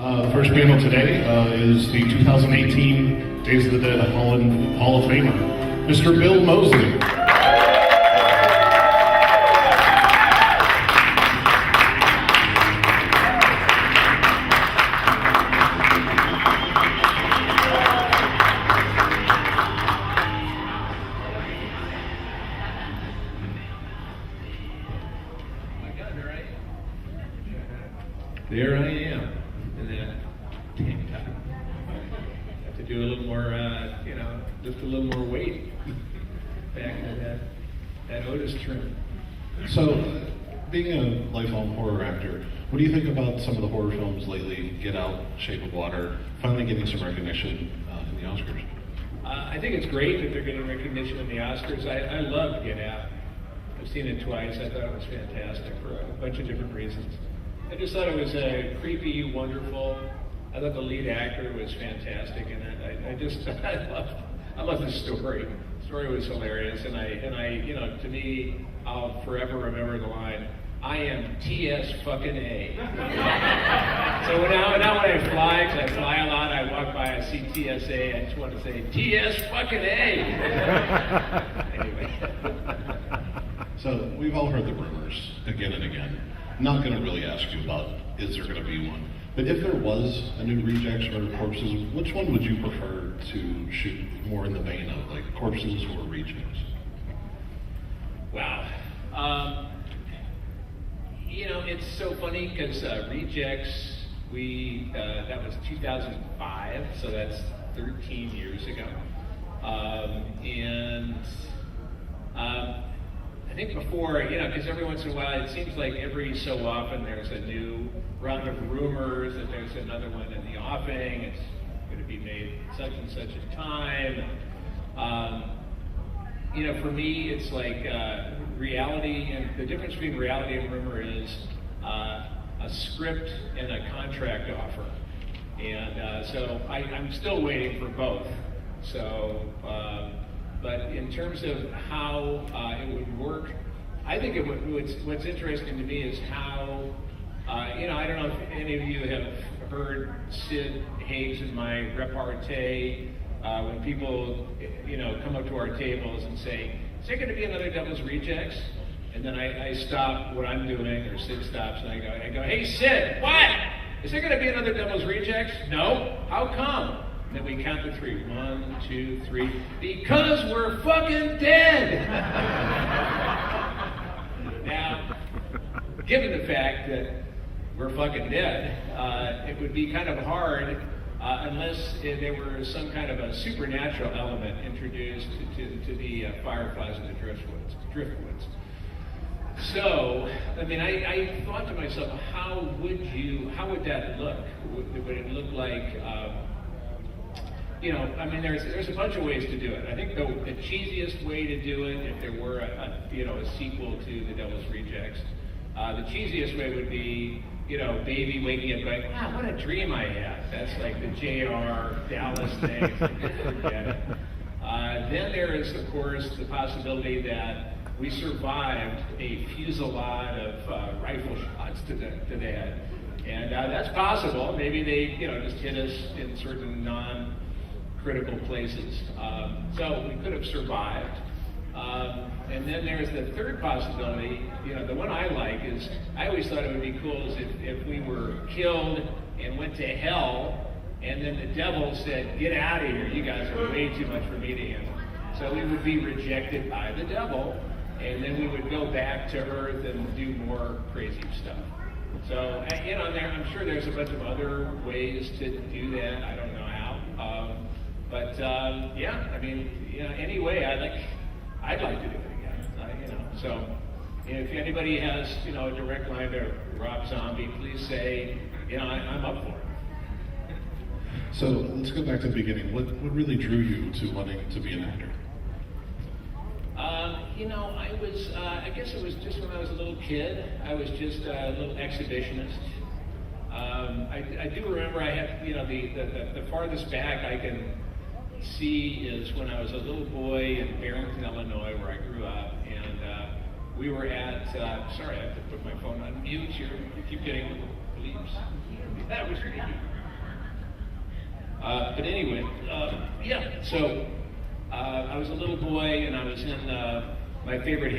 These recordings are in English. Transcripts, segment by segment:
First panel today is the 2018 Days of the Dead Holland Hall of Famer, Mr. Bill Moseley. There I am in that tank top. Have to do a little more, lift a little more weight back to that Otis trim. So, being a lifelong horror actor, what do you think about some of the horror films lately? Get Out, Shape of Water, finally getting some recognition in the Oscars. I think it's great that they're getting recognition in the Oscars. I love Get Out. I've seen it twice. I thought it was fantastic for a bunch of different reasons. I just thought it was creepy, wonderful. I thought the lead actor was fantastic in it. I love the story. The story was hilarious, and I, to me, I'll forever remember the line, "I am TS fucking A." So now when I fly, because I fly a lot, I walk by, I see TSA, I just want to say, TS fucking A. Anyway. So, we've all heard the rumors again and again. Not going to really ask you about is there going to be one, but if there was a new Rejects or Corpses, which one would you prefer to shoot more in the vein of, like Corpses or Rejects? Wow. It's so funny because Rejects, that was 2005, so that's 13 years ago. I think before, because every once in a while, it seems like every so often there's a new round of rumors that there's another one in the offing, it's going to be made such and such a time. For me, it's like reality, and the difference between reality and rumor is a script and a contract offer. And so I'm still waiting for both. So, but in terms of how it would work, I think what's interesting to me is how, I don't know if any of you have heard Sid Haig's in my repartee, when people, come up to our tables and say, is there going to be another Devil's Rejects? And then I stop what I'm doing, or Sid stops, and I go, hey Sid, what? Is there going to be another Devil's Rejects? No. How come? And then we count to three. 1, 2, 3. Because we're fucking dead! Now, given the fact that we're fucking dead, it would be kind of hard unless there were some kind of a supernatural element introduced to the Fireflies and the Driftwoods. So, I thought to myself, how would that look? Would it look like, there's a bunch of ways to do it. I think the cheesiest way to do it, if there were a sequel to The Devil's Rejects, the cheesiest way would be, baby waking up going, wow, what a dream I had. That's like the J.R. Dallas thing. Forget it. Then there is, of course, the possibility that we survived a fusillade of rifle shots to the head. And that's possible. Maybe they, just hit us in certain non-critical places. So we could have survived. And then there's the third possibility, the one I like is, I always thought it would be cool is if we were killed and went to hell, and then the devil said, get out of here, you guys are way too much for me to handle. So we would be rejected by the devil, and then we would go back to Earth and do more crazy stuff. So, I'm sure there's a bunch of other ways to do that. I don't know how. Anyway, I'd like to do it again. So, if anybody has, a direct line to Rob Zombie, please say, I'm up for it. So let's go back to the beginning. What really drew you to wanting to be an actor? I guess it was just when I was a little kid. I was just a little exhibitionist. I do remember I had, the farthest back I can see is when I was a little boy in Barrington, Illinois, where I grew up, and we were at, sorry, I have to put my phone on mute here. You keep getting little bleeps. That was me. But anyway, yeah. So I was a little boy, and I was in my favorite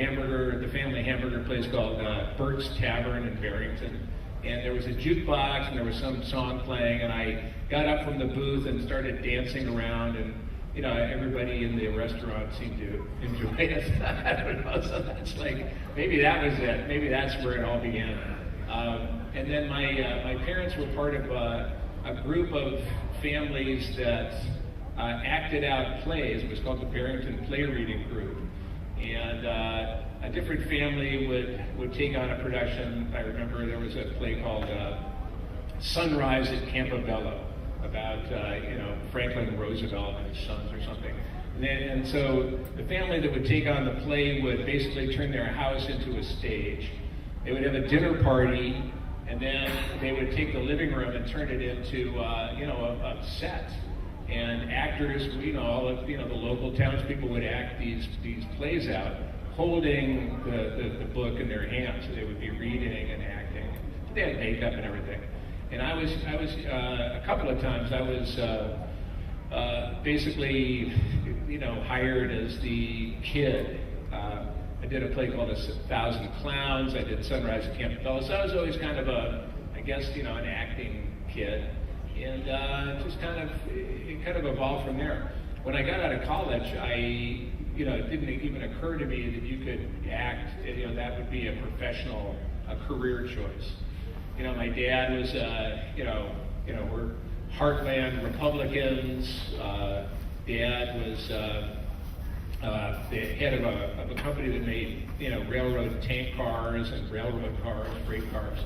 the family hamburger place called Bert's Tavern in Barrington. And there was a jukebox, and there was some song playing, and I got up from the booth and started dancing around, and everybody in the restaurant seemed to enjoy it. I don't know, so that's maybe that was it. Maybe that's where it all began. And then my parents were part of a group of families that acted out plays. It was called the Barrington Play Reading Group. And a different family would take on a production. I remember there was a play called Sunrise at Campobello about Franklin Roosevelt and his sons or something. And so the family that would take on the play would basically turn their house into a stage. They would have a dinner party, and then they would take the living room and turn it into a set. And actors, all of the local townspeople would act these plays out, holding the book in their hands. So they would be reading and acting. They had makeup and everything. And I was a couple of times I was basically hired as the kid. I did a play called 1,000 Clowns. I did Sunrise at Campobello. So I was always kind of an acting kid. And it kind of evolved from there. When I got out of college, it didn't even occur to me that you could act. That would be a professional, career choice. My dad was, we're heartland Republicans. Dad was the head of a company that made, railroad tank cars and railroad cars, freight cars.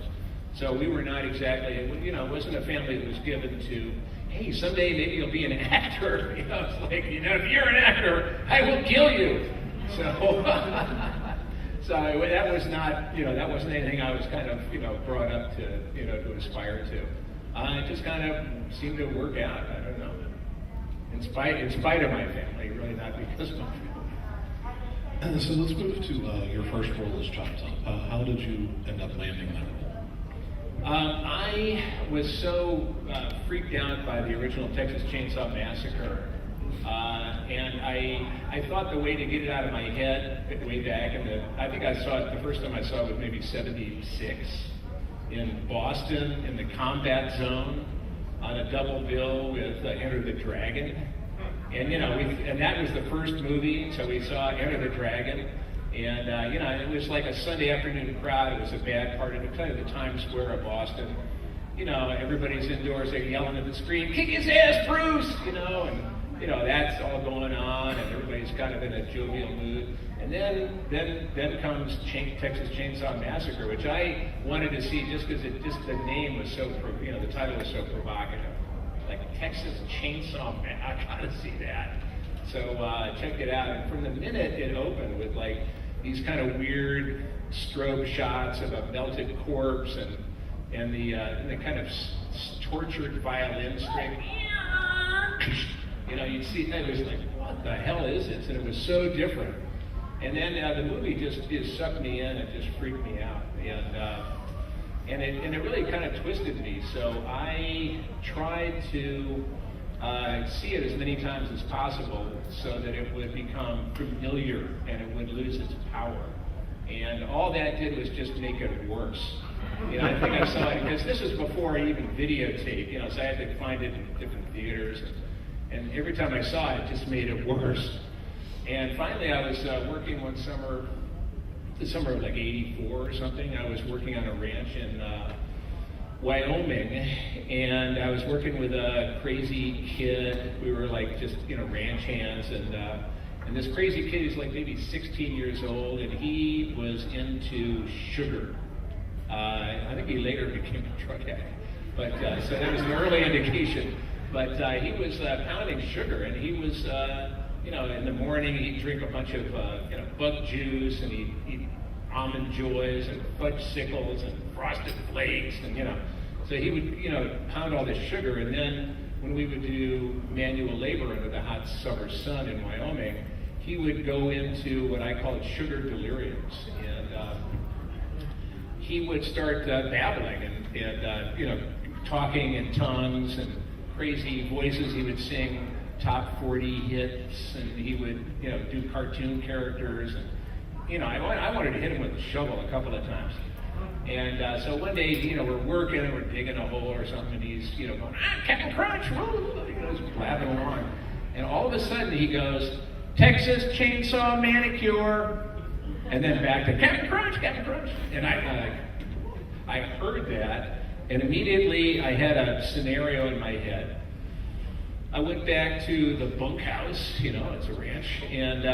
So we were not exactly, it wasn't a family that was given to, hey, someday maybe you'll be an actor. It's like, if you're an actor, I will kill you. So, that was not, that wasn't anything I was kind of, brought up to, to aspire to. It just kind of seemed to work out. I don't know. In spite of my family, really not because of my family. So let's move to your first role as Chop Top. How did you end up landing that role? I was so freaked out by the original Texas Chainsaw Massacre, and I thought the way to get it out of my head, way back I think I saw it, the first time I saw it was maybe 76 in Boston in the Combat Zone on a double bill with Enter the Dragon. And and that was the first movie, so we saw Enter the Dragon. And, it was like a Sunday afternoon crowd. It was a bad part of kind of the Times Square of Boston. Everybody's indoors, they're yelling at the screen, kick his ass, Bruce! And, that's all going on, and everybody's kind of in a jovial mood. And then comes Texas Chainsaw Massacre, which I wanted to see just because the name was so, the title was so provocative. Like, Texas Chainsaw Massacre, I gotta see that. So checked it out, and from the minute it opened with these kind of weird strobe shots of a melted corpse and the kind of tortured violin string, you'd see it was like, what the hell is this? And it was so different. And then the movie just sucked me in and just freaked me out, and it really kind of twisted me. So I tried to see it as many times as possible so that it would become familiar and it would lose its power. And all that did was just make it worse. I think I saw it, because this was before I even videotaped, so I had to find it in different theaters. And every time I saw it, it just made it worse. And finally I was working one summer, the summer of 84 or something. I was working on a ranch in Wyoming, and I was working with a crazy kid. We were just ranch hands, and this crazy kid is maybe 16 years old, and he was into sugar. I think he later became a drug addict, but so that was an early indication. But he was pounding sugar, and he was in the morning he'd drink a bunch of bug juice, and he'd eat almond joys and fudge sickles and frosted flakes, and so he would pound all this sugar. And then when we would do manual labor under the hot summer sun in Wyoming, he would go into what I called sugar deliriums, and he would start babbling and talking in tongues and crazy voices. He would sing top 40 hits, and he would, do cartoon characters. And, I wanted to hit him with a shovel a couple of times. And so one day, we're working, and we're digging a hole or something, and he's, going, Captain Crunch, just blabbing along. And all of a sudden he goes, Texas Chainsaw Manicure, and then back to Captain Crunch, Captain Crunch. And I heard that, and immediately I had a scenario in my head. I went back to the bunkhouse, it's a ranch, and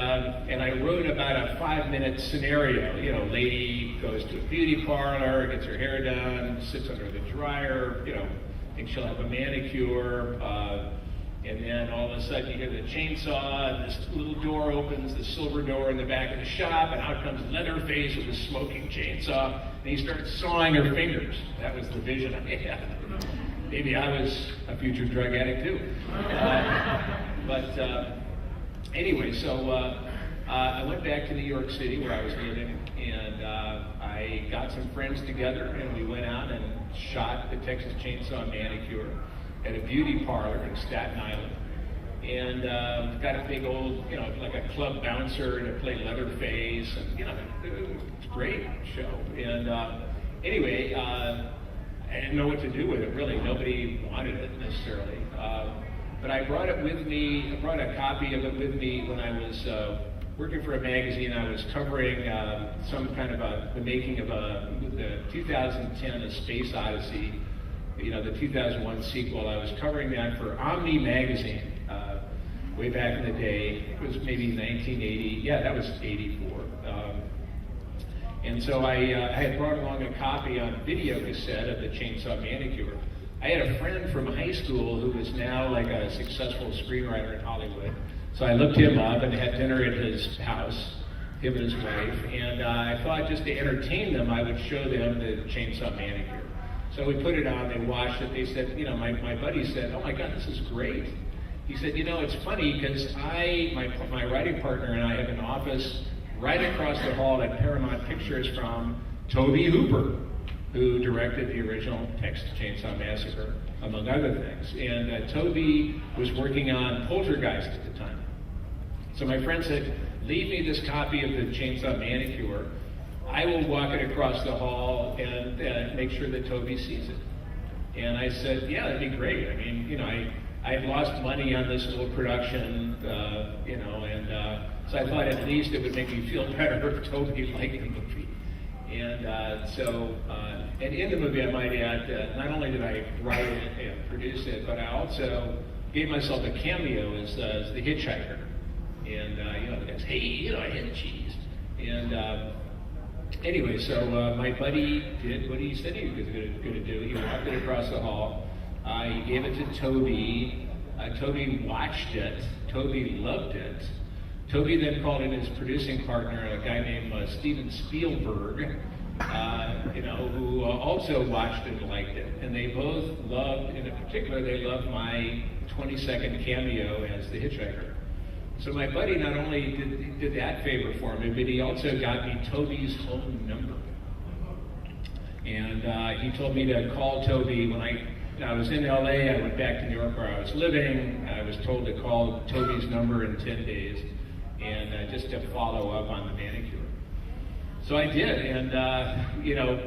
I wrote about a 5-minute scenario. Lady goes to a beauty parlor, gets her hair done, sits under the dryer, thinks she'll have a manicure, and then all of a sudden you hear the chainsaw, and this little door opens, the silver door in the back of the shop, and out comes Leatherface with a smoking chainsaw, and he starts sawing her fingers. That was the vision I had. Maybe I was a future drug addict too. Anyway, so I went back to New York City where I was living, and I got some friends together, and we went out and shot the Texas Chainsaw Manicure at a beauty parlor in Staten Island. And got a big old, like a club bouncer to play Leatherface, and, it was a great show. And anyway, I didn't know what to do with it, really. Nobody wanted it necessarily. But I brought it with me, I brought a copy of it with me when I was working for a magazine. I was covering some kind of the making of the 2010 A Space Odyssey, the 2001 sequel. I was covering that for Omni magazine way back in the day. It was maybe 1980. Yeah, that was 84. And so I had brought along a copy on video cassette of the Chainsaw Manicure. I had a friend from high school who was now like a successful screenwriter in Hollywood. So I looked him up and had dinner at his house, him and his wife. And I thought just to entertain them, I would show them the Chainsaw Manicure. So we put it on, they watched it. They said, my buddy said, oh my God, this is great. He said, it's funny because my writing partner and I have an office right across the hall at Paramount Pictures from Tobe Hooper, who directed the original Texas Chainsaw Massacre, among other things. And Tobe was working on Poltergeist at the time. So my friend said, leave me this copy of the Chainsaw Manicure. I will walk it across the hall and make sure that Tobe sees it. And I said, yeah, that'd be great. I mean, I had lost money on this little production, so I thought at least it would make me feel better if Tobe liked the movie. And and in the movie, I might add, not only did I write it and produce it, but I also gave myself a cameo as the hitchhiker. And, the guy's, hey, I had cheese. And anyway, so my buddy did what he said he was going to do. He walked it across the hall. He gave it to Tobe. Tobe watched it. Tobe loved it. Tobe then called in his producing partner, a guy named Steven Spielberg, who also watched it and liked it. And they both loved, in particular, they loved my 20-second cameo as the hitchhiker. So my buddy not only did that favor for me, but he also got me Tobe's home number. And he told me to call Tobe when I was in LA. I went back to New York where I was living. I was told to call Tobe's number in 10 days. And just to follow up on the manicure. So I did, and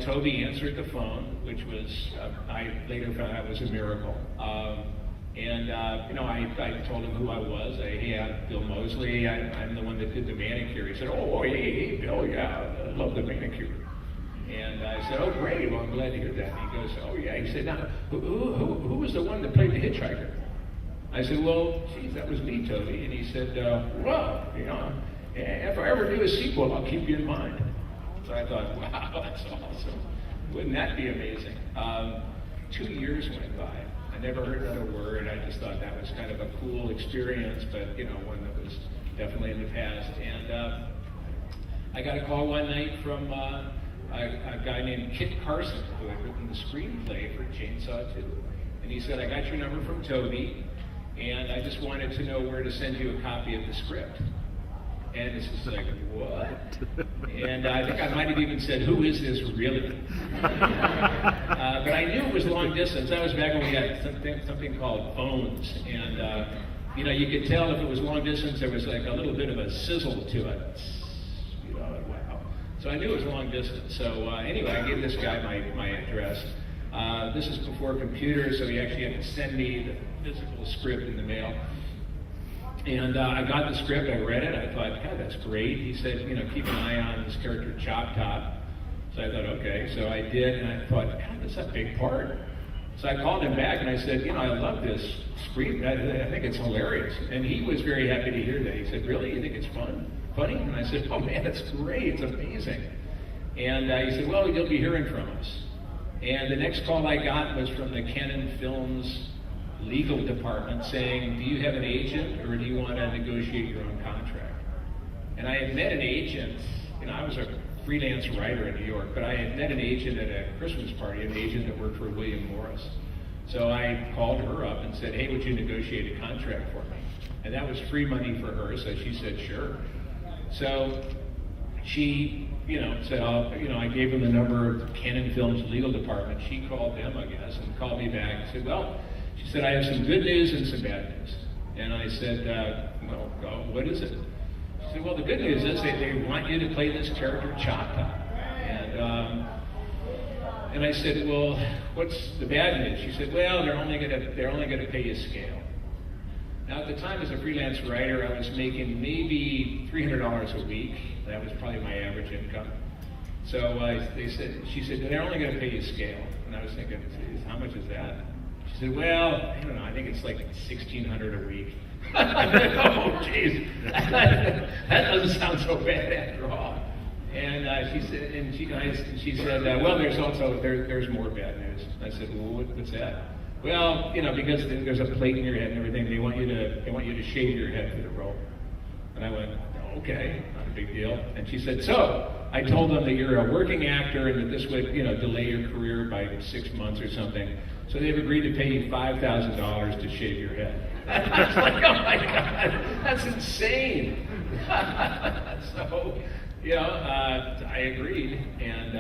Tobe answered the phone, which was, I later found out was a miracle. I told him who I was. Hey, I'm Bill Moseley. I'm the one that did the manicure. He said, oh, hey, Bill, yeah, I love the manicure. And I said, oh, great, well, I'm glad to hear that. And he goes, oh, yeah. He said, now, who was the one that played the hitchhiker? I said, well, geez, that was me, Tobe. And he said, well, if I ever do a sequel, I'll keep you in mind. So I thought, wow, that's awesome. Wouldn't that be amazing? 2 years went by. I never heard another word. I just thought that was kind of a cool experience, but, one that was definitely in the past. And I got a call one night from a guy named Kit Carson, who had written the screenplay for Chainsaw 2. And he said, I got your number from Tobe. And I just wanted to know where to send you a copy of the script. And this is like, what? And I think I might have even said, who is this really? but I knew it was long distance. That was back when we had something called phones, and you know, you could tell if it was long distance, there was like a little bit of a sizzle to it. You know, wow. So I knew it was long distance. So anyway, I gave this guy my address. This is before computers, so he actually had to send me the physical script in the mail. And I got the script, I read it, I thought, God, that's great. He said, you know, keep an eye on this character Chop Top. So I thought, okay. So I did, and I thought, God, that's a big part. So I called him back and I said, you know, I love this script. I think it's hilarious. And he was very happy to hear that. He said, really? You think it's funny? And I said, oh man, it's great. It's amazing. And he said, well, you'll be hearing from us. And the next call I got was from the Canon Films legal department saying, do you have an agent or do you want to negotiate your own contract? And I had met an agent, you know, I was a freelance writer in New York, but I had met an agent at a Christmas party, an agent that worked for William Morris. So I called her up and said, hey, would you negotiate a contract for me? And that was free money for her, so she said, sure. So she, you know, said, I gave them the number of Canon Films legal department. She called them, I guess, and called me back and said, well, she said, I have some good news and some bad news. And I said, well, what is it? She said, well, the good news is they want you to play this character Chop Top. And I said, well, what's the bad news? She said, well, they're only gonna pay you scale. Now, at the time, as a freelance writer, I was making maybe $300 a week. That was probably my average income. So she said, they're only going to pay you scale. And I was thinking, how much is that? She said, well, I don't know, I think it's like $1,600 a week. Oh, geez, that doesn't sound so bad after all. And she said, well, there's more bad news. I said, well, what's that? Well, you know, because there's a plate in your head and everything, they want you to shave your head for the role. And I went, okay, not a big deal. And she said, so I told them that you're a working actor and that this would, you know, delay your career by 6 months or something. So they've agreed to pay you $5,000 to shave your head. I was like, oh my God, that's insane. So, you know, I agreed, and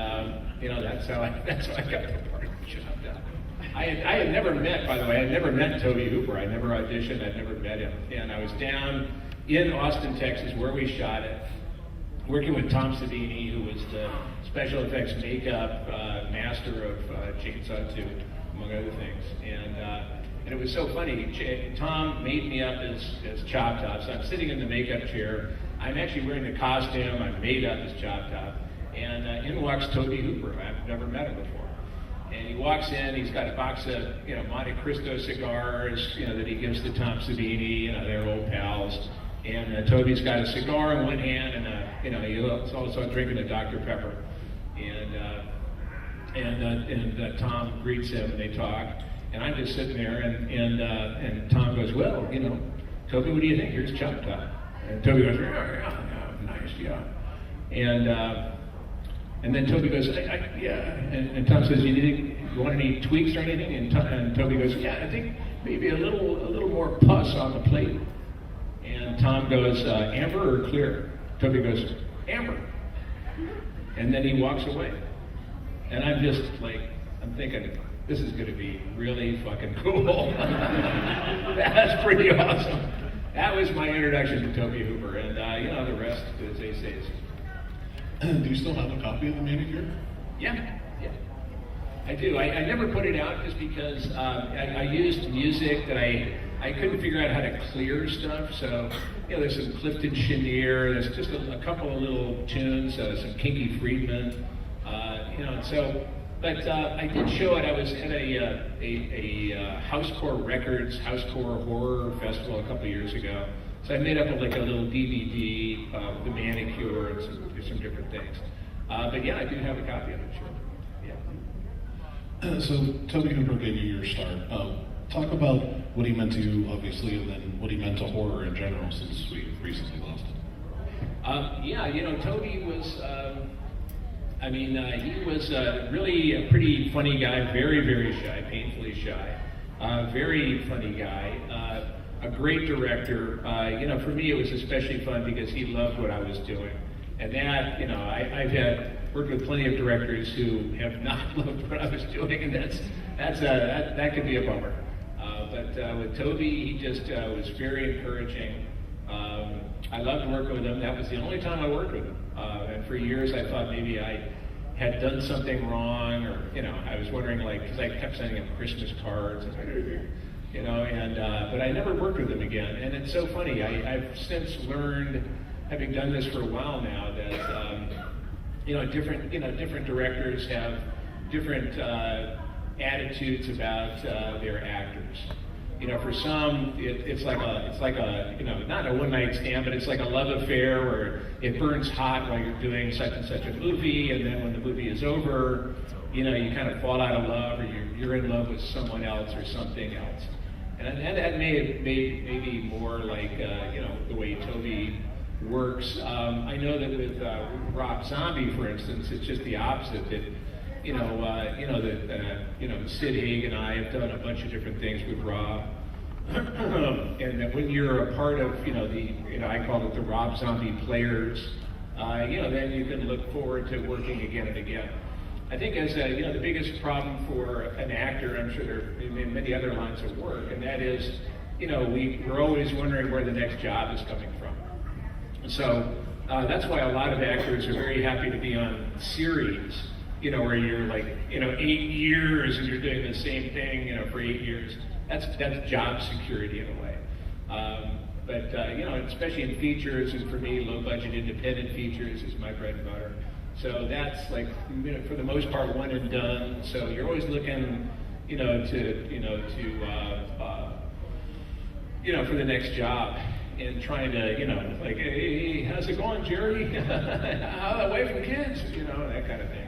you know, that's how I got the part of the job done. I had never met, by the way, I had never met Tobe Hooper. I never auditioned, I'd never met him. And I was down in Austin, Texas, where we shot it, working with Tom Savini, who was the special effects makeup master of Chainsaw 2, among other things. And it was so funny. Tom made me up as Chop Top. So I'm sitting in the makeup chair. I'm actually wearing the costume. I'm made up as Chop Top. And in walks Tobe Hooper. I've never met him before. And he walks in, he's got a box of, you know, Monte Cristo cigars, you know, that he gives to Tom Savini, you know, they're old pals. And Toby's got a cigar in one hand, and you know, he's also drinking a Dr. Pepper. And Tom greets him, and they talk. And I'm just sitting there, and Tom goes, well, you know, Toby, what do you think? Here's Chop Top. And Toby goes, yeah, nice, yeah. And then Toby goes, yeah. And Tom says, you want any tweaks or anything? And Toby goes, yeah, I think maybe a little more pus on the plate. And Tom goes, amber or clear? Toby goes, amber. And then he walks away. And I'm just like, I'm thinking, this is going to be really fucking cool. That's pretty awesome. That was my introduction to Tobe Hooper. And, you know, the rest, as they say, is... Do you still have a copy of the manicure? Yeah. I do. I never put it out just because I used music that I couldn't figure out how to clear stuff. So, you know, there's some Clifton Chenier, there's just a couple of little tunes, some Kinky Friedman, you know, so, but I did show it. I was at a Housecore Records, Housecore Horror Festival a couple of years ago. So I made up like a little DVD of the manicure and some different things. But yeah, I do have a copy of it, sure. Yeah. So Tobe Hooper gave you your start. Talk about what he meant to you, obviously, and then what he meant to horror in general, since we recently lost him. Yeah, you know, Tobe was, he was really a pretty funny guy, very, very shy, painfully shy, very funny guy. A great director. You know, for me it was especially fun because he loved what I was doing. And that, you know, I've had worked with plenty of directors who have not loved what I was doing, and that could be a bummer. But with Toby, he just was very encouraging. I loved working with him. That was the only time I worked with him. And for years, I thought maybe I had done something wrong, or I was wondering, like, because I kept sending him Christmas cards, but I never worked with him again. And it's so funny. I've since learned, having done this for a while now, that different directors have different attitudes about their actors. For some, it's like a not a one-night stand, but it's like a love affair where it burns hot while you're doing such and such a movie, and then when the movie is over, you kind of fall out of love, or you're in love with someone else or something else. And that may be more like the way Toby works. I know that with Rob Zombie, for instance, it's just the opposite. That Sid Haig and I have done a bunch of different things with Rob, and that when you're a part of I call it the Rob Zombie players, then you can look forward to working again and again. I think as the biggest problem for an actor, I'm sure there are many other lines of work, and that is, we're always wondering where the next job is coming from. So that's why a lot of actors are very happy to be on series, where you're like, 8 years and you're doing the same thing, for 8 years. That's job security in a way. But especially in features, and for me, low budget independent features is my bread and butter. So that's like, for the most part, one and done. So you're always looking, for the next job, and trying to, like, hey, how's it going, Jerry? How away from kids? That kind of thing.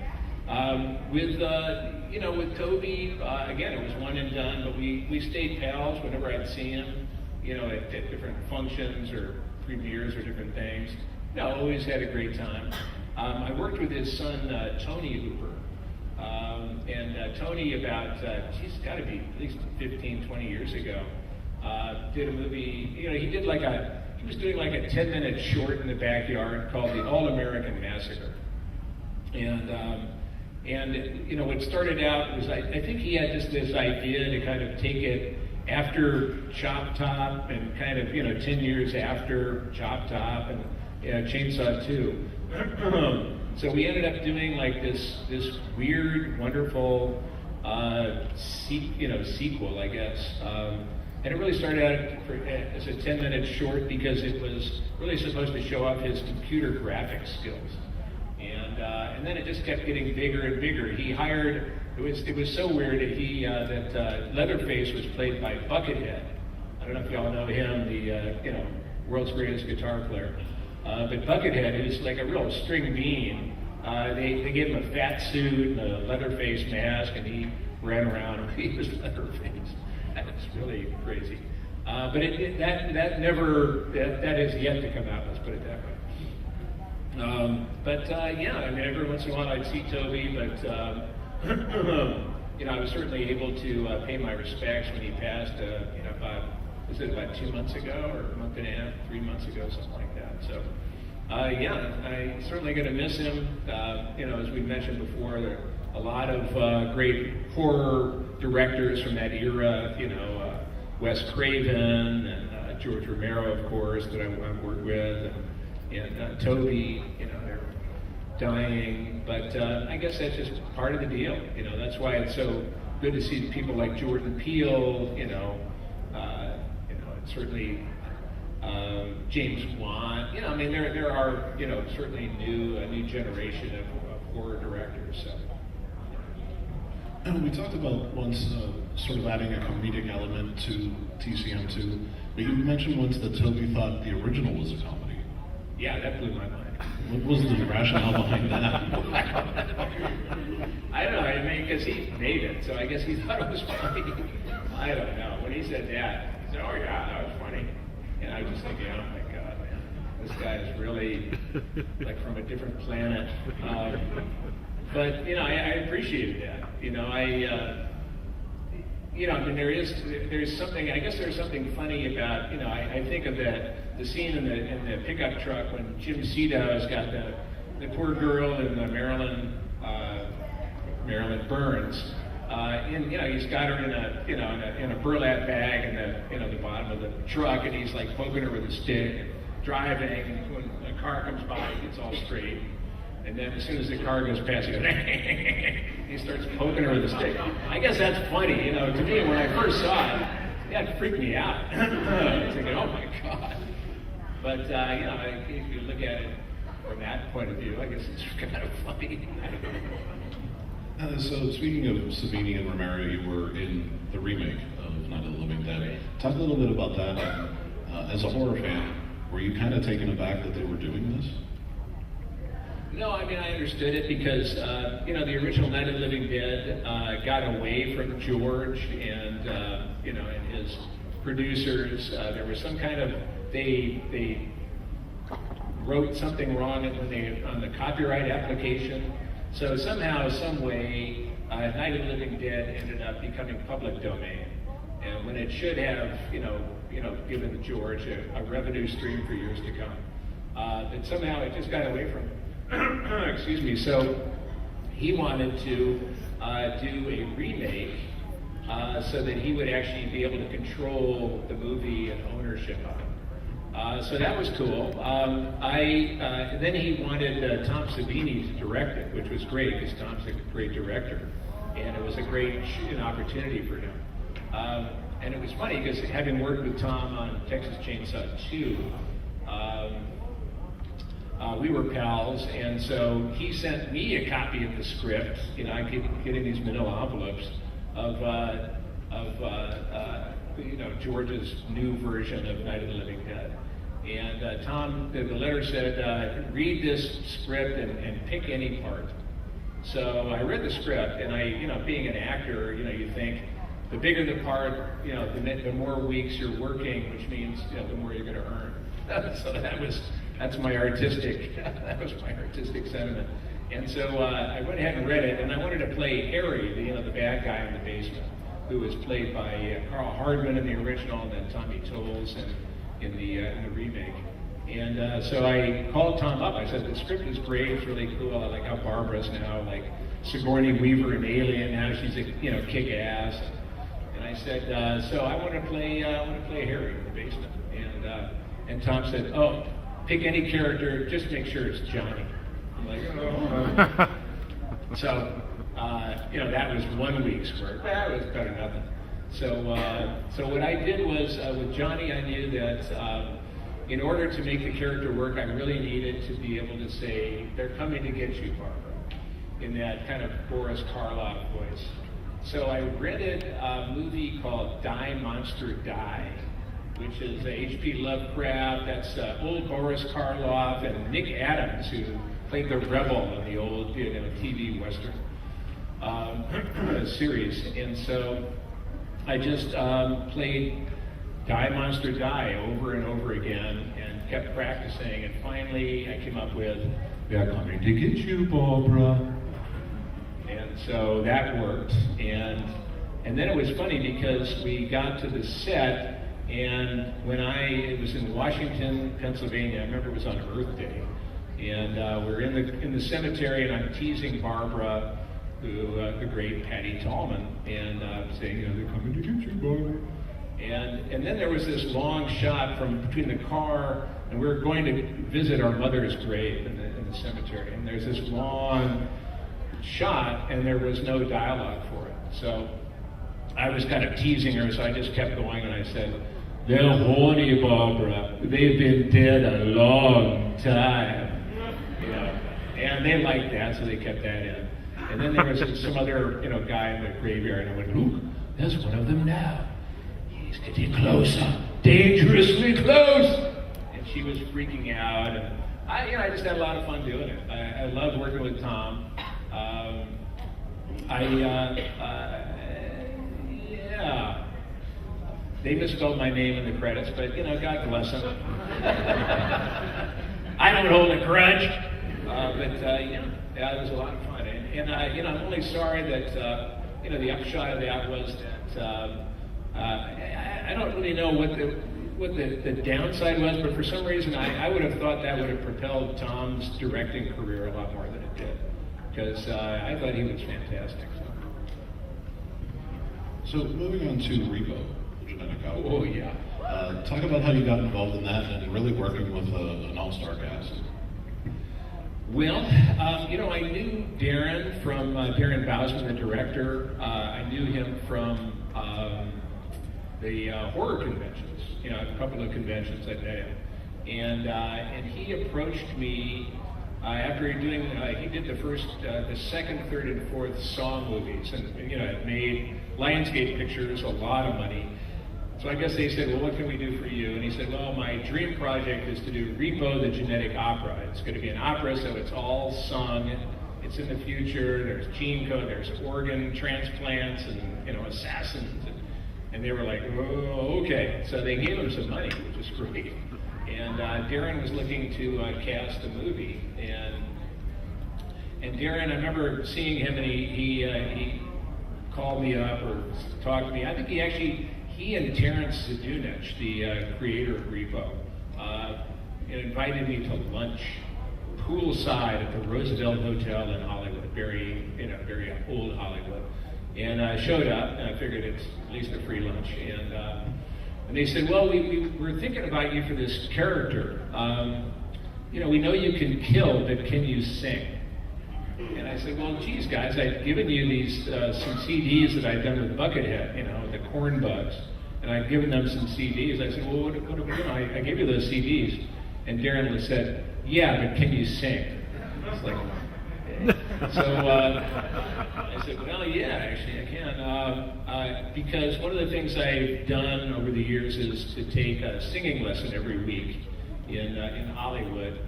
With Toby, again, it was one and done, but we stayed pals whenever I'd see him, at different functions or premieres or different things. Always had a great time. I worked with his son, Tony Hooper. Tony, he's got to be at least 15, 20 years ago, did a movie, he was doing like a 10-minute short in the backyard called The All-American Massacre. What started out was, I think he had just this idea to kind of take it after Chop Top and kind of, 10 years after Chop Top and Chainsaw 2. So we ended up doing like this weird, wonderful sequel, I guess. And it really started out as a 10-minute short because it was really supposed to show off his computer graphics skills. And then it just kept getting bigger and bigger. He hired, it was so weird that Leatherface was played by Buckethead. I don't know if y'all know him, the world's greatest guitar player. But Buckethead, who's like a real string bean, they gave him a fat suit and a Leatherface mask, and he ran around and he was Leatherface. That's really crazy. But that is yet to come out, let's put it that way. Every once in a while I'd see Toby, but I was certainly able to pay my respects when he passed, about 2 months ago, or a month and a half, 3 months ago, something like that. So, I'm certainly going to miss him. As we mentioned before, there are a lot of great horror directors from that era, Wes Craven and George Romero, of course, that I've worked with, and Toby, they're dying, but I guess that's just part of the deal. That's why it's so good to see people like Jordan Peele, certainly James Wan. There are certainly a new generation of horror directors. So. And we talked about once sort of adding a comedic element to TCM2, but you mentioned once that Toby thought the original was a comedy. Yeah, that blew my mind. What was the rationale behind that? I don't know, because he made it, so I guess he thought it was funny. I don't know. When he said that, he said, oh yeah, that was funny. And I was just thinking, oh my God, man, this guy is really like from a different planet. But I appreciated that. There's something. I guess there's something funny about. I think of the scene in the pickup truck when Jim Seadow's got the poor girl in Marilyn Burns. And he's got her in a burlap bag in the bottom of the truck, and he's like poking her with a stick, and driving. And when a car comes by, he gets all straight. And then as soon as the car goes past, he goes, he starts poking her with a stick. I guess that's funny, to me when I first saw it, that freaked me out. I was thinking, oh my God. But, if you look at it from that point of view, I guess it's kind of funny. I don't know. So speaking of Savini and Romero, you were in the remake of Night of the Living Dead. Talk a little bit about that. As a horror fan, were you kind of taken aback that they were doing this? No, I mean, I understood it because, the original Night of the Living Dead got away from George and, and his producers. There was some kind of, they wrote something wrong on the copyright application. So somehow, some way, Night of the Living Dead ended up becoming public domain. And when it should have, given George a revenue stream for years to come. But somehow it just got away from him. Excuse me. So he wanted to do a remake so that he would actually be able to control the movie and ownership of it. So that was cool. Then he wanted Tom Savini to direct it, which was great because Tom's a great director, and it was a great opportunity for him. And it was funny because having worked with Tom on Texas Chainsaw 2, we were pals, and so he sent me a copy of the script. I keep getting these manila envelopes of George's new version of Night of the Living Dead. And Tom, the letter said, read this script and pick any part. So I read the script, and being an actor, you think the bigger the part, the more weeks you're working, which means the more you're going to earn. So that's my artistic sentiment. And so I went ahead and read it, and I wanted to play Harry, the bad guy in the basement, who was played by Carl Hardman in the original, and then Tommy Tolles in the remake. And so I called Tom up. I said, the script is great. It's really cool. I like how Barbara's now like Sigourney Weaver in Alien. Now she's kick ass. And I said, so I want to play Harry in the basement. And Tom said, oh, pick any character. Just make sure it's Johnny. I'm like, oh. So that was 1 week's work. That was better than nothing. So what I did was, with Johnny, I knew that in order to make the character work, I really needed to be able to say, they're coming to get you, Barbara, in that kind of Boris Karloff voice. So I rented a movie called Die Monster Die, which is H.P. Lovecraft. That's old Boris Karloff and Nick Adams, who played the rebel in the old TV Western series. And so I just played Die Monster Die over and over again and kept practicing. And finally I came up with, they're coming to get you, Barbara. And so that worked. And then it was funny because we got to the set, and it was in Washington, Pennsylvania. I remember it was on Earth Day. And we're in the cemetery, and I'm teasing Barbara, the great Patty Tallman, and saying, they're coming to get you, Barbara. And then there was this long shot from between the car, and we were going to visit our mother's grave in the cemetery. And there's this long shot, and there was no dialogue for it. So I was kind of teasing her, so I just kept going, and I said, they're horny, Barbara. They've been dead a long time. And they liked that, so they kept that in. And then there was some other, guy in the graveyard, and I went, look, there's one of them now. He's getting closer, dangerously close. And she was freaking out, and I just had a lot of fun doing it. I loved working with Tom. They misspelled my name in the credits, but God bless them. I don't hold a grudge, it was a lot of fun. And I'm only sorry that the upshot of that was that I don't really know what what the downside was, but for some reason I would have thought that would have propelled Tom's directing career a lot more than it did, because I thought he was fantastic. So moving on to Repo, the genetic album. Oh yeah. Talk about how you got involved in that and really working with an all-star cast. Well, I knew Darren from Darren Bousman, the director. I knew him from the horror conventions, a couple of conventions I met him. And he approached me after he did the second, third, and fourth Saw movies, and it made Lionsgate Pictures a lot of money. So I guess they said, well, what can we do for you? And he said, well, my dream project is to do Repo, the Genetic Opera. It's going to be an opera, so it's all sung. It's in the future. There's gene code, there's organ transplants, and assassins. And they were like, oh, okay. So they gave him some money, which is great. And Darren was looking to cast a movie. And Darren, I remember seeing him, and he called me up or talked to me. I think he and Terrence Zdunich, the creator of Repo, invited me to lunch poolside at the Roosevelt Hotel in Hollywood, very old Hollywood. And I showed up, and I figured it's at least a free lunch. And they said, well, we're thinking about you for this character. We know you can kill, but can you sing? And I said, well, geez, guys, I've given you these some CDs that I've done with Buckethead, the Corn Bugs, and I've given them some CDs. I said, well, I gave you those CDs. And Darren said, yeah, but can you sing? It's like, so I said, well, yeah, actually I can. Because one of the things I've done over the years is to take a singing lesson every week in Hollywood.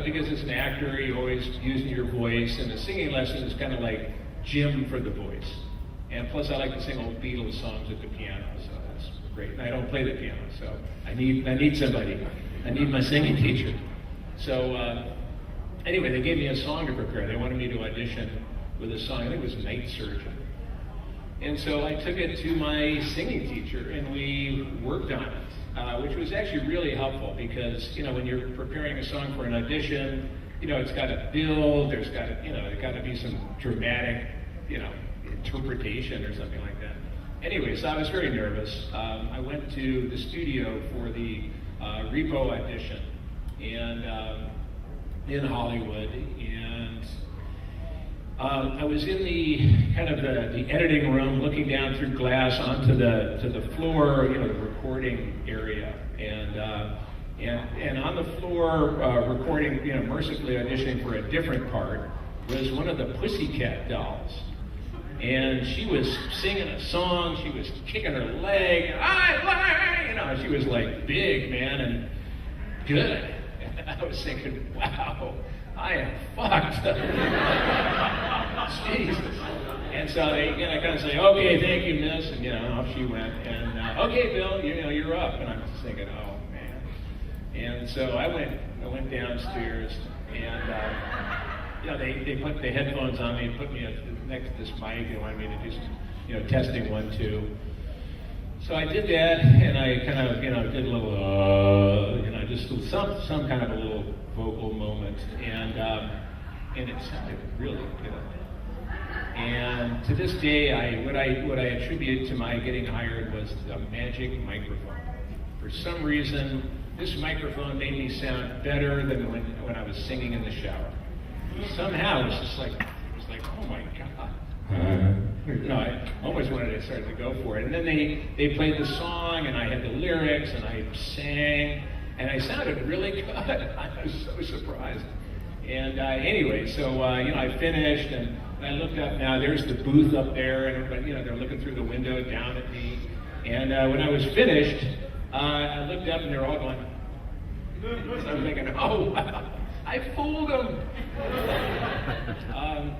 Because as an actor, you're always using your voice, and a singing lesson is kind of like gym for the voice. And plus, I like to sing old Beatles songs at the piano, so that's great. And I don't play the piano, so I need somebody. I need my singing teacher. So anyway, they gave me a song to prepare. They wanted me to audition with a song. I think it was Night Surgeon. And so I took it to my singing teacher, and we worked on it, which was actually really helpful because, when you're preparing a song for an audition, it's got to build, there's got to be some dramatic, interpretation or something like that. Anyway, so I was very nervous. I went to the studio for the Repo audition and in Hollywood, and I was in the kind of the editing room, looking down through glass onto the floor, the recording area, and on the floor, recording, mercifully auditioning for a different part was one of the Pussycat Dolls, and she was singing a song, she was kicking her leg, she was like big, man, and good. And I was thinking, wow, I am fucked. Jesus. And so I kind of say, okay, thank you, miss, and off she went. And okay, Bill, you're up. And I'm just thinking, oh man. And so I went downstairs, and they put the headphones on me and put me next to this mic. They wanted me to do some, testing 1, 2. So I did that, and I kind of, did a little, just some kind of a little vocal moment, and it sounded really good. And to this day, what I attribute to my getting hired was the magic microphone. For some reason, this microphone made me sound better than when I was singing in the shower. Somehow, it was like, oh my God. I almost wanted to start to go for it. And then they played the song, and I had the lyrics, and I sang, and I sounded really good. I was so surprised. And anyway, so I finished, and I looked up. Now there's the booth up there, and everybody, they're looking through the window down at me. And when I was finished, I looked up, and they're all going. So I'm thinking, oh wow, I fooled them.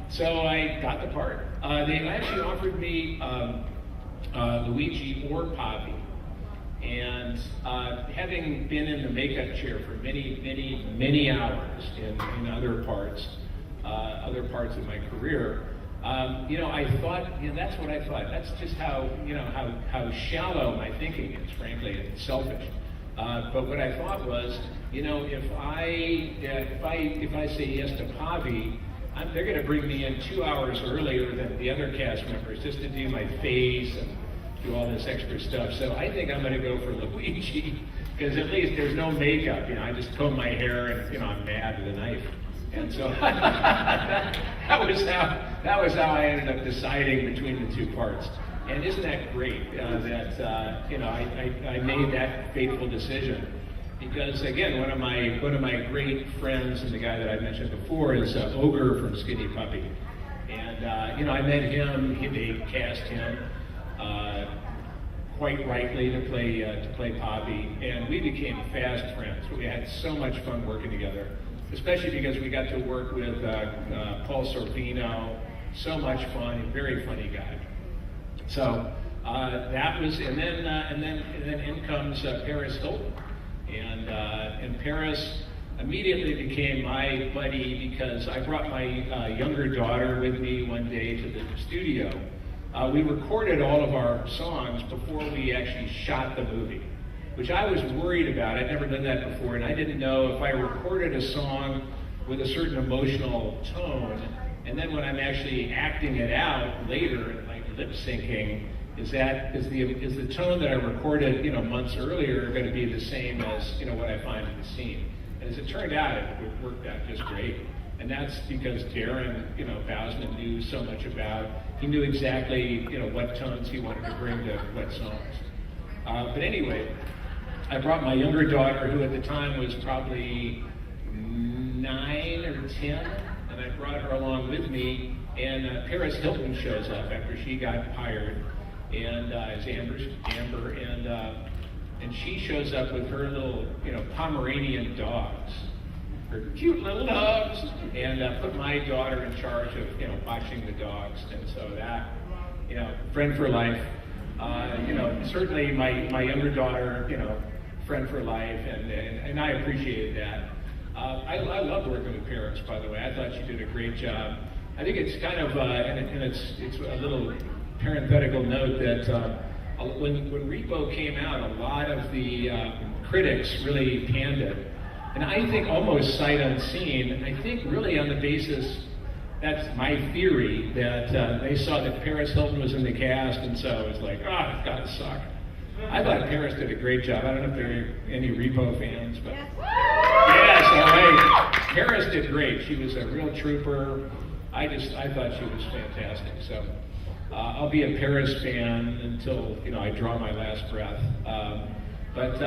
So I got the part. They actually offered me Luigi or Pavi. And having been in the makeup chair for many, many, many hours in other parts of my career, I thought, that's what I thought. That's just how shallow my thinking is, frankly. It's selfish. But what I thought was, if I say yes to Pavi, they're going to bring me in 2 hours earlier than the other cast members just to do my face and do all this extra stuff. So I think I'm going to go for Luigi, because at least there's no makeup. I just comb my hair and I'm mad with a knife. And so that was how I ended up deciding between the two parts. And isn't that great that I made that fateful decision? Because again, one of my great friends, and the guy that I mentioned before, is Ogre from Skinny Puppy. And I met him. They cast him quite rightly to play Poppy, and we became fast friends. We had so much fun working together, especially because we got to work with Paul Sorvino. So much fun, a very funny guy. So that was, and then in comes Paris Hilton, and Paris immediately became my buddy because I brought my younger daughter with me one day to the studio. We recorded all of our songs before we actually shot the movie, which I was worried about. I'd never done that before, and I didn't know if I recorded a song with a certain emotional tone, and then when I'm actually acting it out later, like lip syncing, is the tone that I recorded, months earlier going to be the same as, what I find in the scene? And as it turned out, it worked out just great. And that's because Darren, Bousman knew so much about. He knew exactly, what tones he wanted to bring to what songs. But anyway, I brought my younger daughter, who at the time was probably 9 or 10, and I brought her along with me. And Paris Hilton shows up after she got hired, and it's Amber, and she shows up with her little, Pomeranian dogs, her cute little dogs, and put my daughter in charge of, watching the dogs. And so that, friend for life. Certainly my younger daughter, friend for life, and I appreciated that. I love working with Paris, by the way. I thought she did a great job. I think it's kind of, and it's a little parenthetical note that when Repo came out, a lot of the critics really panned it. And I think almost sight unseen, I think really on the basis, that's my theory, that they saw that Paris Hilton was in the cast, and so it was like, it's gotta suck. I thought Paris did a great job. I don't know if there are any Repo fans, but yes, all right. Paris did great. She was a real trooper. I thought she was fantastic. So I'll be a Paris fan until I draw my last breath. But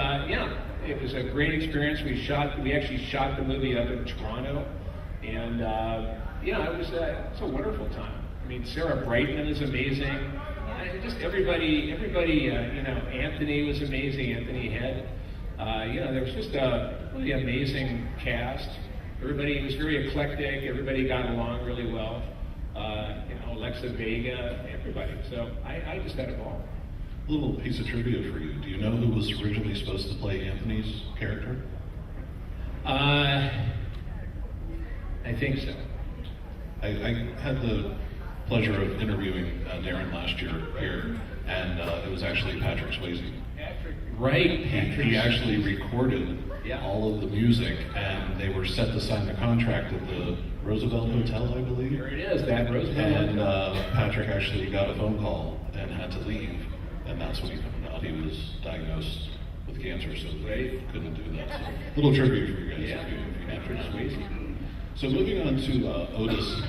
it was a great experience. We actually shot the movie up in Toronto, and it was a wonderful time. I mean, Sarah Brightman is amazing. Just everybody. Anthony was amazing. Anthony Head. There was just a really amazing cast. Everybody was very eclectic. Everybody got along really well. Alexa Vega, everybody. So I just had a ball. A little piece of trivia for you. Do you know who was originally supposed to play Anthony's character? I think so. I had the pleasure of interviewing Darren last year here, and it was actually Patrick Swayze. Right. He actually recorded all of the music, and they were set to sign the contract at the Roosevelt Hotel, I believe. There it is, that Roosevelt And Hotel. Patrick actually got a phone call and had to leave, and that's when he found out he was diagnosed with cancer, so they couldn't do that. So, little trivia for you guys. Yeah, if you Patrick Swayze. So moving on to Otis,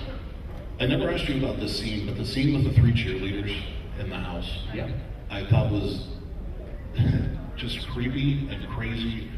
I never asked you about this scene, but the scene with the 3 cheerleaders in the house, Yeah. I thought was just creepy and crazy.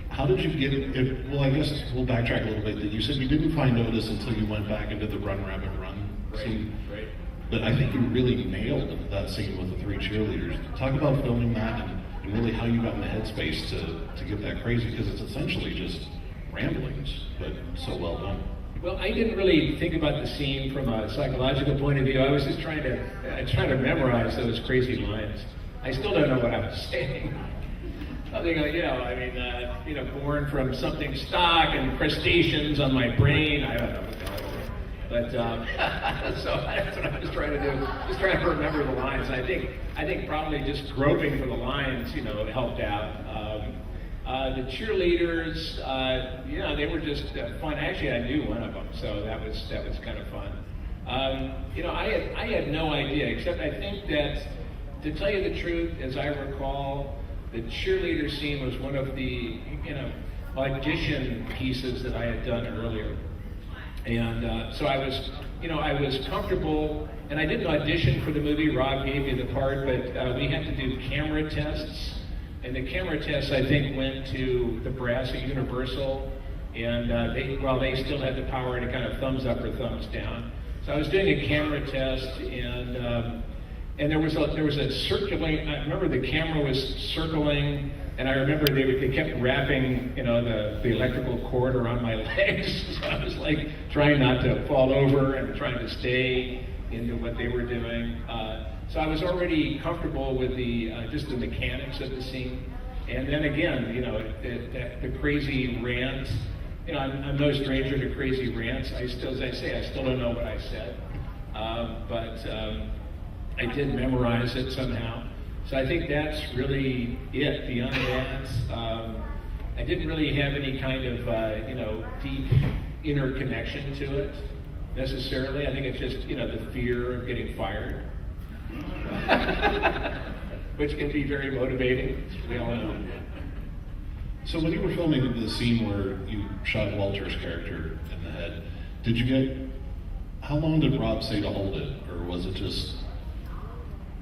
How did you get it? Well, I guess we'll backtrack a little bit. That you said you didn't find Otis until you went back into the Run Rabbit Run scene. Right. But I think you really nailed that scene with the 3 cheerleaders. Talk about filming that and really how you got in the headspace to get that crazy, because it's essentially just ramblings, but so well done. Well, I didn't really think about the scene from a psychological point of view. I was just trying to memorize those crazy lines. I still don't know what I was saying. Something like, born from something stock and crustaceans on my brain. I don't know what the hell. But so that's what I was trying to do, just trying to remember the lines. I think probably just groping for the lines, helped out. The cheerleaders, they were just fun. Actually, I knew one of them, so that was kind of fun. I had no idea, except I think that, to tell you the truth, as I recall, the cheerleader scene was one of the audition pieces that I had done earlier. And so I was comfortable, and I didn't audition for the movie. Rob gave me the part, but we had to do camera tests. And the camera tests, I think, went to the brass at Universal, and they still had the power to kind of thumbs up or thumbs down. So I was doing a camera test, and there was a circulating. I remember the camera was circling, and I remember they kept wrapping the electrical cord around my legs. So I was like trying not to fall over and trying to stay into what they were doing. So I was already comfortable with just the mechanics of the scene. And then again, the crazy rant. I'm no stranger to crazy rants. I still don't know what I said, but I did memorize it somehow. So I think that's really it. Beyond that, I didn't really have any kind of deep inner connection to it necessarily. I think it's just the fear of getting fired. Which can be very motivating, as we all know. So when you were filming the scene where you shot Walter's character in the head, how long did Rob say to hold it? Or was it just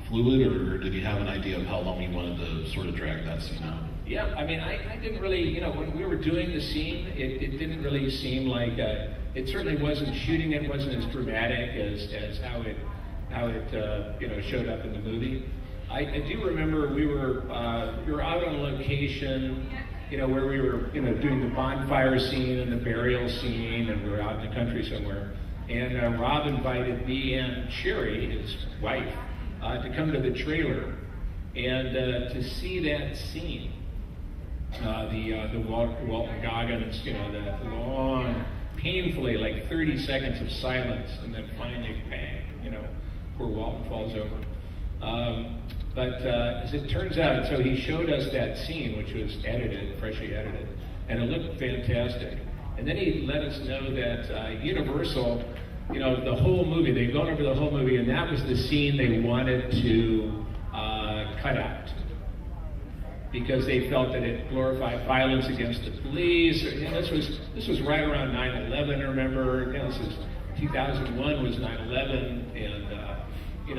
fluid, or did he have an idea of how long he wanted to sort of drag that scene out? Yeah, I mean, I didn't really, when we were doing the scene, it didn't really seem like, it certainly wasn't, shooting it wasn't as dramatic as how it showed up in the movie. I do remember we were out on location, where we were, doing the bonfire scene and the burial scene, and we were out in the country somewhere. And Rob invited me and Sherry, his wife, to come to the trailer and to see that scene. The Walton Goggins, that long, painfully, like 30 seconds of silence, and then finally, bang, poor Walton falls over. But as it turns out, so he showed us that scene, which was freshly edited, and it looked fantastic. And then he let us know that Universal, the whole movie, they'd gone over the whole movie, and that was the scene they wanted to cut out, because they felt that it glorified violence against the police. This was right around 9/11. Remember, this is 2001 was 9/11, and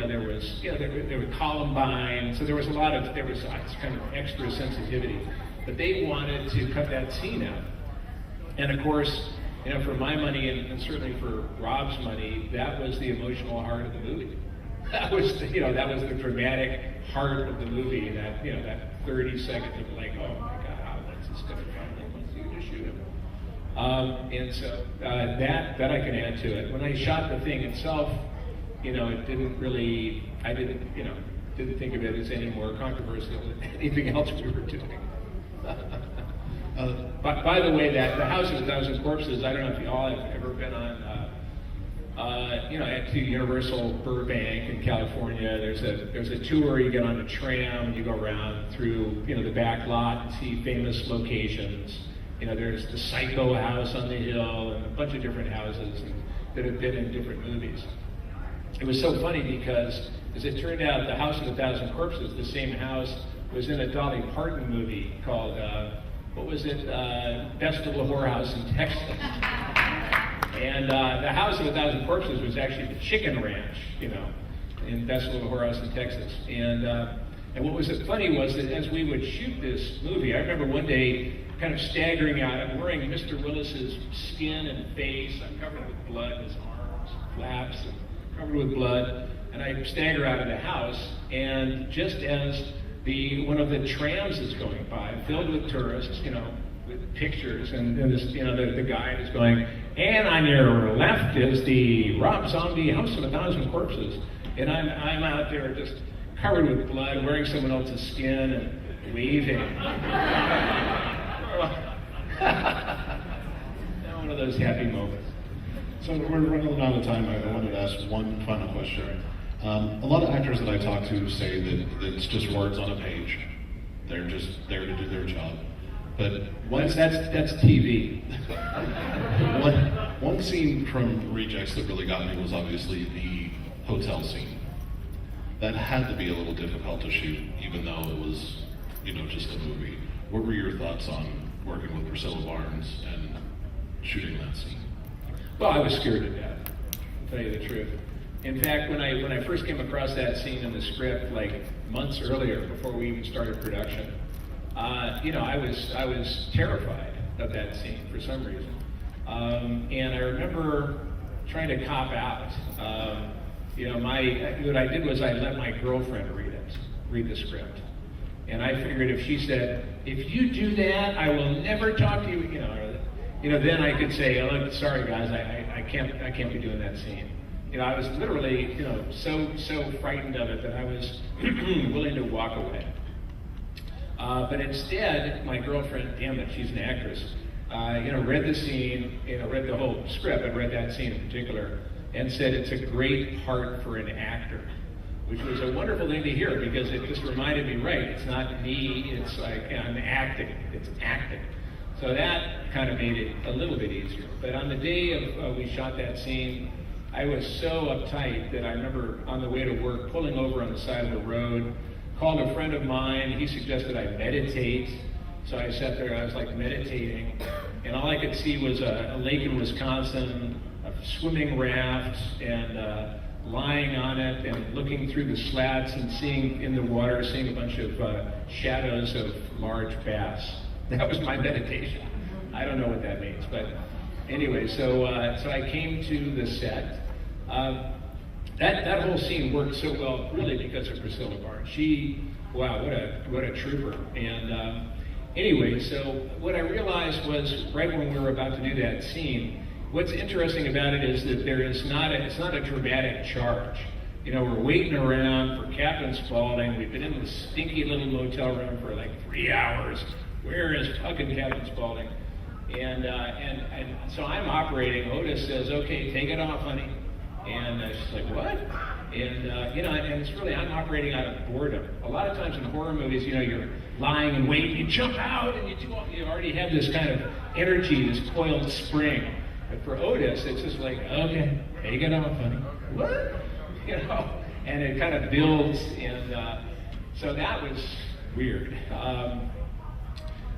there was Columbine. So there was kind of extra sensitivity, but they wanted to cut that scene out. And of course, for my money, and certainly for Rob's money, that was the emotional heart of the movie. That was the dramatic heart of the movie. That 30 seconds of like, oh my God, when's this going to come? When's he going to shoot him? And so that I can add to it. When I shot the thing itself, it didn't really. I didn't think of it as any more controversial than anything else we were doing. By the way, that the House of a Thousand Corpses, I don't know if you all have ever been on, to Universal Burbank in California. There's a tour. You get on a tram and you go around through the back lot and see famous locations. There's the Psycho House on the hill and a bunch of different houses that have been in different movies. It was so funny because, as it turned out, the House of a Thousand Corpses, the same house, was in a Dolly Parton movie called, what was it? Best of the Whorehouse in Texas. And the House of a Thousand Corpses was actually the chicken ranch, in Best of the Whorehouse in Texas. And what was funny was that as we would shoot this movie, I remember one day kind of staggering out. I'm wearing Mr. Willis's skin and face. I'm covered with blood, his arms, flaps, and covered with blood. And I stagger out of the house, and just as one of the trams is going by, filled with tourists, with pictures, and this, the guide is going, and on your left is the Rob Zombie House of a Thousand Corpses, and I'm out there just covered with blood, wearing someone else's skin and waving. One of those happy moments. So we're running out of time. I wanted to ask one final question. A lot of actors that I talk to say that it's just words on a page. They're just there to do their job. But That's TV. one scene from Rejects that really got me was obviously the hotel scene. That had to be a little difficult to shoot, even though it was, just a movie. What were your thoughts on working with Priscilla Barnes and shooting that scene? Well, I was scared to death, to tell you the truth. In fact, when I first came across that scene in the script, like months earlier, before we even started production, I was terrified of that scene for some reason. And I remember trying to cop out. What I did was I let my girlfriend read the script. And I figured if she said, if you do that, I will never talk to you, then I could say, oh, look, sorry guys, I can't be doing that scene. I was literally, so frightened of it that I was willing to walk away. But instead, my girlfriend, damn it, she's an actress, read the scene, read the whole script, but read that scene in particular, and said it's a great part for an actor, which was a wonderful thing to hear because it just reminded me, right, it's not me, it's like I'm acting, it's acting. So that kind of made it a little bit easier. But on the day of we shot that scene, I was so uptight that I remember on the way to work pulling over on the side of the road, called a friend of mine, he suggested I meditate. So I sat there, I was like meditating, and all I could see was a lake in Wisconsin, a swimming raft, and lying on it and looking through the slats and seeing in the water, seeing a bunch of shadows of large bass. That was my meditation. I don't know what that means, but anyway, so I came to the set. That whole scene worked so well, really because of Priscilla Barnes. Wow, what a trooper. And anyway, so what I realized was right when we were about to do that scene, what's interesting about it is that it's not a dramatic charge. We're waiting around for Captain Spaulding. We've been in this stinky little motel room for like 3 hours. Where is fucking Captain Spaulding? And so I'm operating. Otis says, okay, take it off, honey. And she's like, what? And, and it's really, I'm operating out of boredom. A lot of times in horror movies, you're lying and waiting, you jump out, and you already have this kind of energy, this coiled spring. But for Otis, it's just like, okay, take it off, honey. What? And it kind of builds, and so that was weird.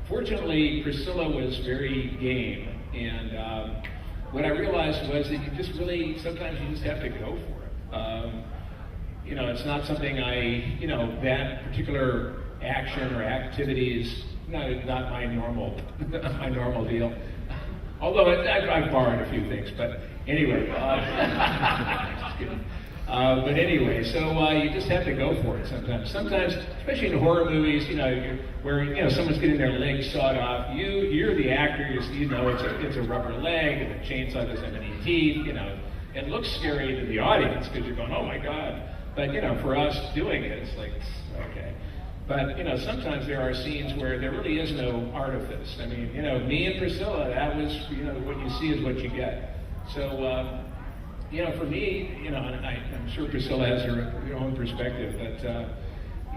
Fortunately, Priscilla was very game, and what I realized was that sometimes you just have to go for it. It's not something that particular action or activity is not my normal deal. Although I've borrowed a few things, but anyway. Just kidding. But anyway, so you just have to go for it sometimes. Sometimes, especially in horror movies, where someone's getting their leg sawed off. You're the actor. It's a rubber leg, and the chainsaw doesn't have any teeth. It looks scary to the audience because you're going, oh my god. But for us doing it, it's like okay. But sometimes there are scenes where there really is no artifice. I mean, me and Priscilla, that was what you see is what you get. So. For me, and I'm sure Priscilla has her own perspective, but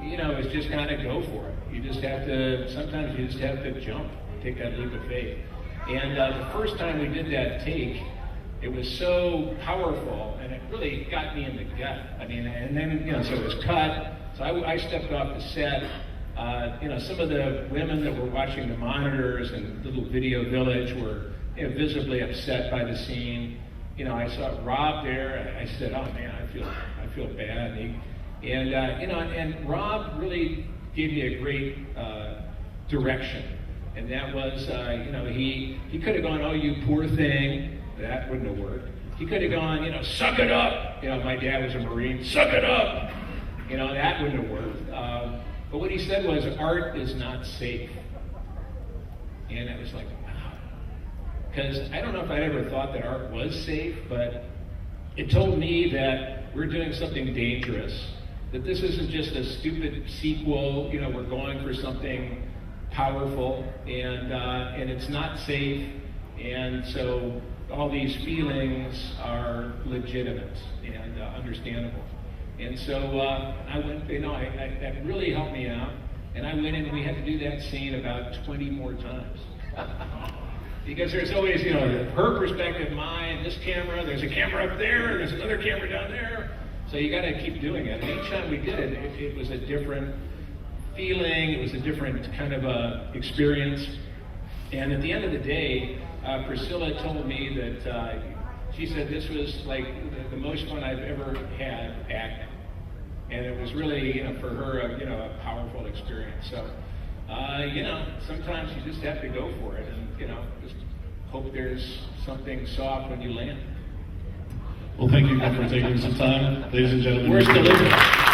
it's just kind of go for it. Sometimes you just have to jump, take that leap of faith. And the first time we did that take, it was so powerful, and it really got me in the gut. I mean, and then, so it was cut, so I stepped off the set. Some of the women that were watching the monitors and Little Video Village were visibly upset by the scene. I saw Rob there, and I said, "Oh man, I feel bad." And Rob really gave me a great direction, and that was, he could have gone, "Oh, you poor thing," that wouldn't have worked. He could have gone, "Suck it up." My dad was a Marine, "Suck it up." That wouldn't have worked. But what he said was, "Art is not safe," and it was like. Because I don't know if I'd ever thought that art was safe, but it told me that we're doing something dangerous, that this isn't just a stupid sequel, we're going for something powerful, and it's not safe, and so all these feelings are legitimate and understandable. And so I went, that really helped me out. And I went in and we had to do that scene about 20 more times. Because there's always, her perspective, mine, this camera, there's a camera up there, and there's another camera down there. So you got to keep doing it. And each time we did it, it was a different feeling, it was a different kind of experience. And at the end of the day, Priscilla told me that she said this was like the most fun I've ever had acting. And it was really, for her, a powerful experience. So, sometimes you just have to go for it and, just hope there's something soft when you land. Well, thank you for taking some time, ladies and gentlemen. We're still in it.